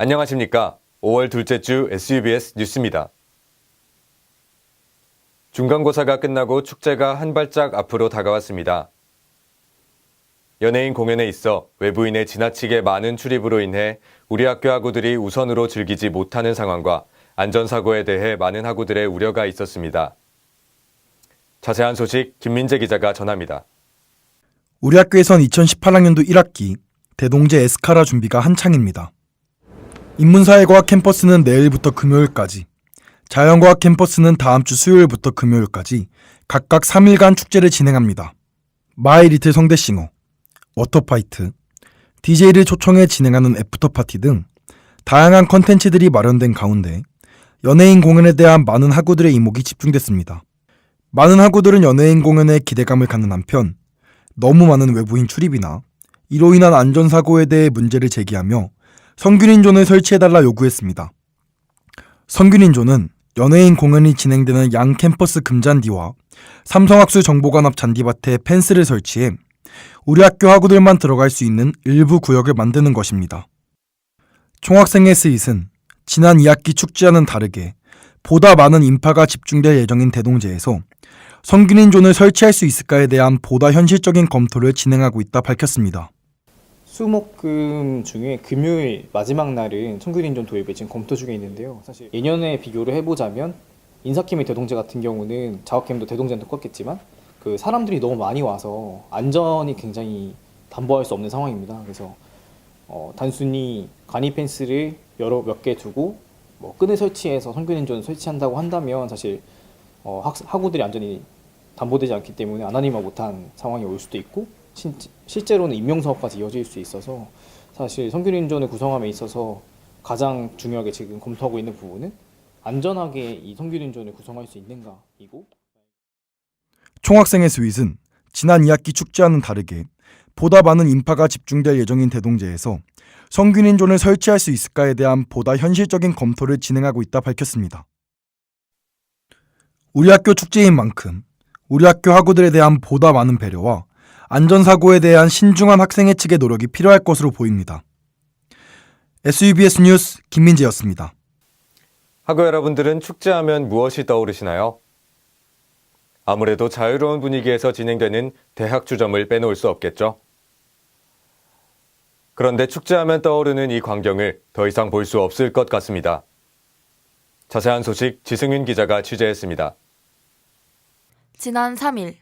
안녕하십니까. 5월 둘째 주 SUBS 뉴스입니다. 중간고사가 끝나고 축제가 한 발짝 앞으로 다가왔습니다. 연예인 공연에 있어 외부인의 지나치게 많은 출입으로 인해 우리 학교 학우들이 우선으로 즐기지 못하는 상황과 안전사고에 대해 많은 학우들의 우려가 있었습니다. 자세한 소식 김민재 기자가 전합니다. 우리 학교에선 2018학년도 1학기 대동제 에스카라 준비가 한창입니다. 인문사회과학 캠퍼스는 내일부터 금요일까지, 자연과학 캠퍼스는 다음 주 수요일부터 금요일까지 각각 3일간 축제를 진행합니다. 마이 리틀 성대싱어, 워터파이트, DJ를 초청해 진행하는 애프터파티 등 다양한 컨텐츠들이 마련된 가운데 연예인 공연에 대한 많은 학우들의 이목이 집중됐습니다. 많은 학우들은 연예인 공연에 기대감을 갖는 한편 너무 많은 외부인 출입이나 이로 인한 안전사고에 대해 문제를 제기하며 성균인존을 설치해달라 요구했습니다. 성균인존은 연예인 공연이 진행되는 양 캠퍼스 금잔디와 삼성학술 정보관 앞 잔디밭에 펜스를 설치해 우리 학교 학우들만 들어갈 수 있는 일부 구역을 만드는 것입니다. 총학생회 스윗은 지난 2학기 축제와는 다르게 보다 많은 인파가 집중될 예정인 대동제에서 성균인존을 설치할 수 있을까에 대한 보다 현실적인 검토를 진행하고 있다 밝혔습니다. 수목금 중에 금요일 마지막 날은 성균인존 도입을 지금 검토 중에 있는데요. 사실 예년에 비교를 해보자면 인사케미 대동제 같은 경우는 자업캠도 대동제는 똑같겠지만 그 사람들이 너무 많이 와서 안전이 굉장히 담보할 수 없는 상황입니다. 그래서 단순히 간이 펜스를 몇 개 두고 끈을 설치해서 성균인존 설치한다고 한다면 사실 학우들이 안전이 담보되지 않기 때문에 안하니만 못한 상황이 올 수도 있고 실제로는 임명사업까지 이어질 수 있어서 사실 성균인존을 구성함에 있어서 가장 중요하게 지금 검토하고 있는 부분은 안전하게 이 성균인존을 구성할 수 있는가이고, 총학생회 스윗은 지난 2학기 축제와는 다르게 보다 많은 인파가 집중될 예정인 대동제에서 성균인존을 설치할 수 있을까에 대한 보다 현실적인 검토를 진행하고 있다 밝혔습니다. 우리 학교 축제인 만큼 우리 학교 학우들에 대한 보다 많은 배려와 안전사고에 대한 신중한 학생회 측의 노력이 필요할 것으로 보입니다. SUBS 뉴스 김민재였습니다. 학우 여러분들은 축제하면 무엇이 떠오르시나요? 아무래도 자유로운 분위기에서 진행되는 대학 주점을 빼놓을 수 없겠죠. 그런데 축제하면 떠오르는 이 광경을 더 이상 볼 수 없을 것 같습니다. 자세한 소식 지승윤 기자가 취재했습니다. 지난 3일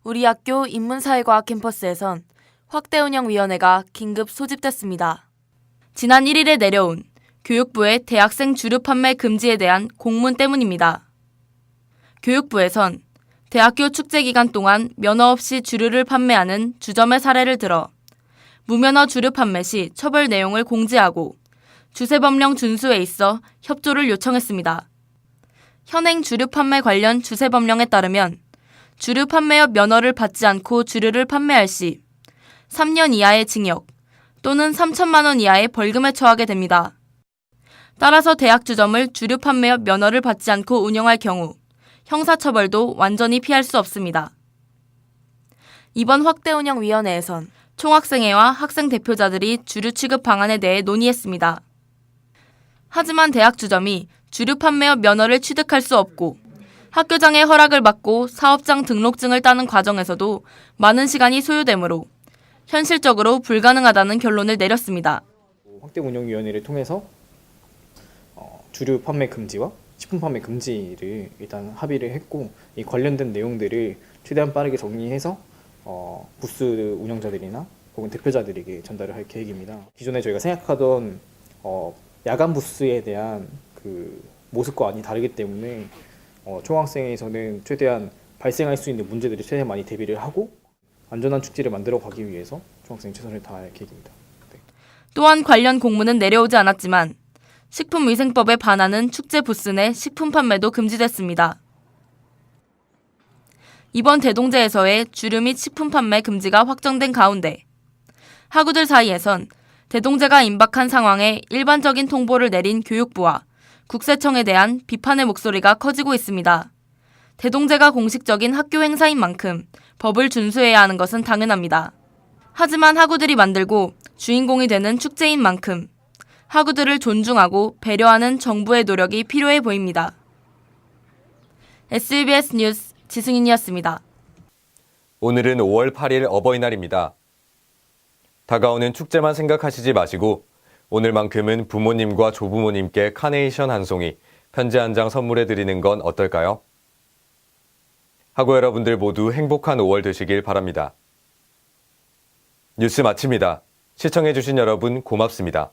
우리 학교 인문사회과학 캠퍼스에선 확대운영위원회가 긴급 소집됐습니다. 지난 1일에 내려온 교육부의 대학생 주류 판매 금지에 대한 공문 때문입니다. 교육부에선 대학교 축제 기간 동안 면허 없이 주류를 판매하는 주점의 사례를 들어 무면허 주류 판매 시 처벌 내용을 공지하고 주세법령 준수에 있어 협조를 요청했습니다. 현행 주류 판매 관련 주세법령에 따르면 주류 판매업 면허를 받지 않고 주류를 판매할 시 3년 이하의 징역 또는 3천만 원 이하의 벌금에 처하게 됩니다. 따라서 대학 주점을 주류 판매업 면허를 받지 않고 운영할 경우 형사처벌도 완전히 피할 수 없습니다. 이번 확대운영위원회에선 총학생회와 학생 대표자들이 주류 취급 방안에 대해 논의했습니다. 하지만 대학 주점이 주류 판매업 면허를 취득할 수 없고 학교장의 허락을 받고 사업장 등록증을 따는 과정에서도 많은 시간이 소요되므로 현실적으로 불가능하다는 결론을 내렸습니다. 확대운영위원회를 통해서 주류 판매 금지와 식품 판매 금지를 일단 합의를 했고, 이 관련된 내용들을 최대한 빠르게 정리해서 부스 운영자들이나 혹은 대표자들에게 전달을 할 계획입니다. 기존에 저희가 생각하던 야간 부스에 대한 그 모습과 많이 다르기 때문에 총학생회에서는 최대한 발생할 수 있는 문제들이 최대한 많이 대비를 하고 안전한 축제를 만들어 가기 위해서 총학생회 최선을 다할 계획입니다. 네. 또한 관련 공문은 내려오지 않았지만 식품위생법에 반하는 축제 부스 내 식품 판매도 금지됐습니다. 이번 대동제에서의 주류 및 식품 판매 금지가 확정된 가운데 학우들 사이에선 대동제가 임박한 상황에 일반적인 통보를 내린 교육부와 국세청에 대한 비판의 목소리가 커지고 있습니다. 대동제가 공식적인 학교 행사인 만큼 법을 준수해야 하는 것은 당연합니다. 하지만 학우들이 만들고 주인공이 되는 축제인 만큼 학우들을 존중하고 배려하는 정부의 노력이 필요해 보입니다. SBS 뉴스 지승인이었습니다. 오늘은 5월 8일 어버이날입니다. 다가오는 축제만 생각하시지 마시고 오늘만큼은 부모님과 조부모님께 카네이션 한 송이, 편지 한 장 선물해 드리는 건 어떨까요? 학우 여러분들 모두 행복한 5월 되시길 바랍니다. 뉴스 마칩니다. 시청해 주신 여러분 고맙습니다.